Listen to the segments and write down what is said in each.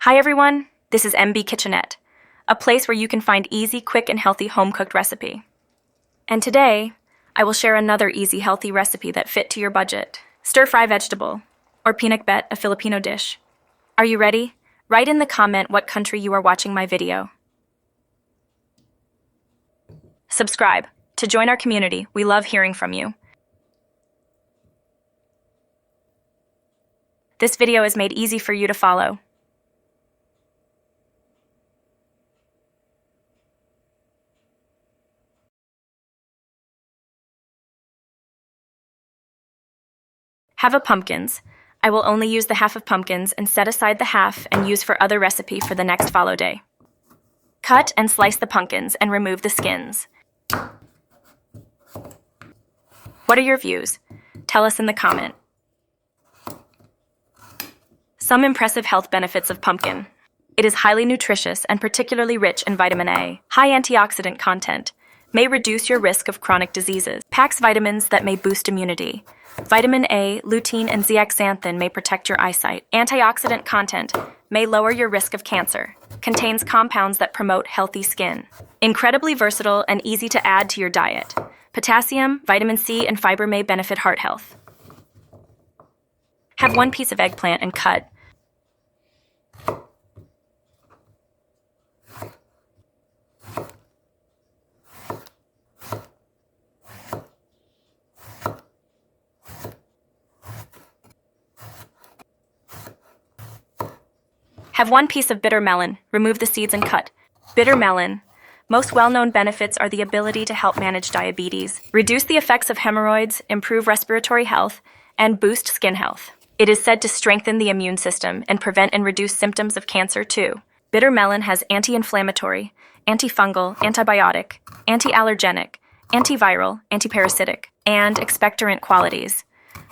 Hi everyone, this is MB Kitchenette, a place where you can find easy, quick, and healthy home-cooked recipe. And today, I will share another easy, healthy recipe that fit to your budget. Stir-fry vegetable, or Pinakbet, a Filipino dish. Are you ready? Write in the comment what country you are watching my video. Subscribe to join our community. We love hearing from you. This video is made easy for you to follow. Half of pumpkins. I will only use the half of pumpkins and set aside the half and use for other recipe for the next follow day. Cut and slice the pumpkins and remove the skins. What are your views? Tell us in the comment. Some impressive health benefits of pumpkin. It is highly nutritious and particularly rich in vitamin A. High antioxidant content. May reduce your risk of chronic diseases. Packs vitamins that may boost immunity. Vitamin A, lutein, and zeaxanthin may protect your eyesight. Antioxidant content may lower your risk of cancer. Contains compounds that promote healthy skin. Incredibly versatile and easy to add to your diet. Potassium, vitamin C, and fiber may benefit heart health. Have one piece of eggplant and cut. Have one piece of bittermelon, remove the seeds and cut. Bittermelon. Most well-known benefits are the ability to help manage diabetes, reduce the effects of hemorrhoids, improve respiratory health, and boost skin health. It is said to strengthen the immune system and prevent and reduce symptoms of cancer too. Bittermelon has anti-inflammatory, antifungal, antibiotic, anti-allergenic, antiviral, antiparasitic, and expectorant qualities.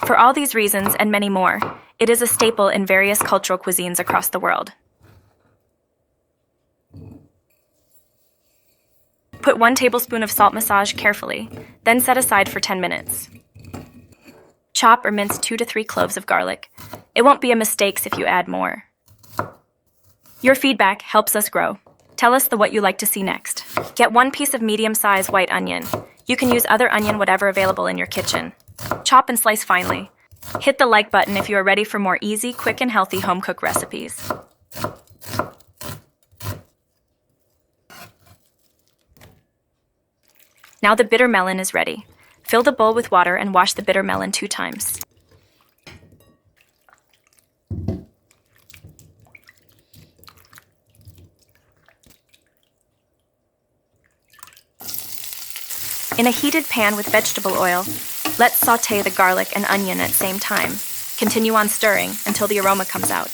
For all these reasons and many more, it is a staple in various cultural cuisines across the world. Put 1 tablespoon of salt massage carefully, then set aside for 10 minutes. Chop or mince 2 to 3 cloves of garlic. It won't be a mistake if you add more. Your feedback helps us grow. Tell us what you like to see next. Get 1 piece of medium-sized white onion. You can use other onion whatever available in your kitchen. Chop and slice finely. Hit the like button if you are ready for more easy, quick, and healthy home-cooked recipes. Now the bitter melon is ready. Fill the bowl with water and wash the bitter melon 2 times. In a heated pan with vegetable oil, let's sauté the garlic and onion at the same time. Continue on stirring until the aroma comes out.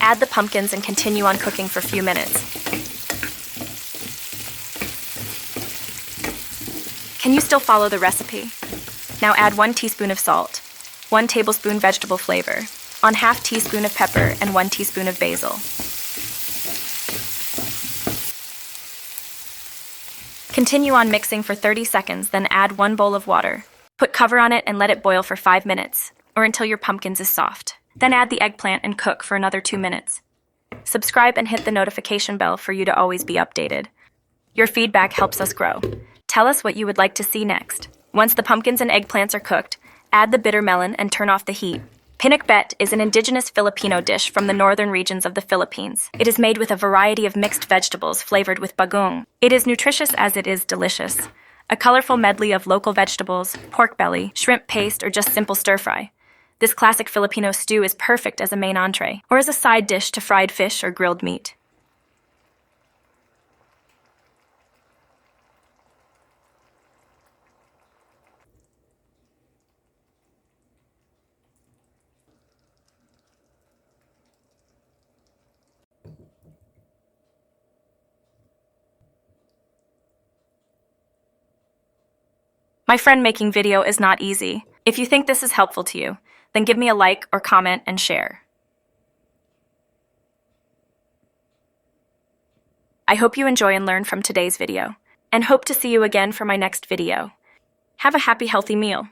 Add the pumpkins and continue on cooking for a few minutes. Can you still follow the recipe? Now add 1 teaspoon of salt, 1 tablespoon vegetable flavor, on half teaspoon of pepper and 1 teaspoon of basil. Continue on mixing for 30 seconds, then add 1 bowl of water. Put cover on it and let it boil for 5 minutes, or until your pumpkins is soft. Then add the eggplant and cook for another 2 minutes. Subscribe and hit the notification bell for you to always be updated. Your feedback helps us grow. Tell us what you would like to see next. Once the pumpkins and eggplants are cooked, add the bitter melon and turn off the heat. Pinakbet is an indigenous Filipino dish from the northern regions of the Philippines. It is made with a variety of mixed vegetables flavored with bagoong. It is nutritious as it is delicious. A colorful medley of local vegetables, pork belly, shrimp paste, or just simple stir-fry. This classic Filipino stew is perfect as a main entree, or as a side dish to fried fish or grilled meat. My friend, making video is not easy. If you think this is helpful to you, then give me a like or comment and share. I hope you enjoy and learn from today's video, and hope to see you again for my next video. Have a happy, healthy meal.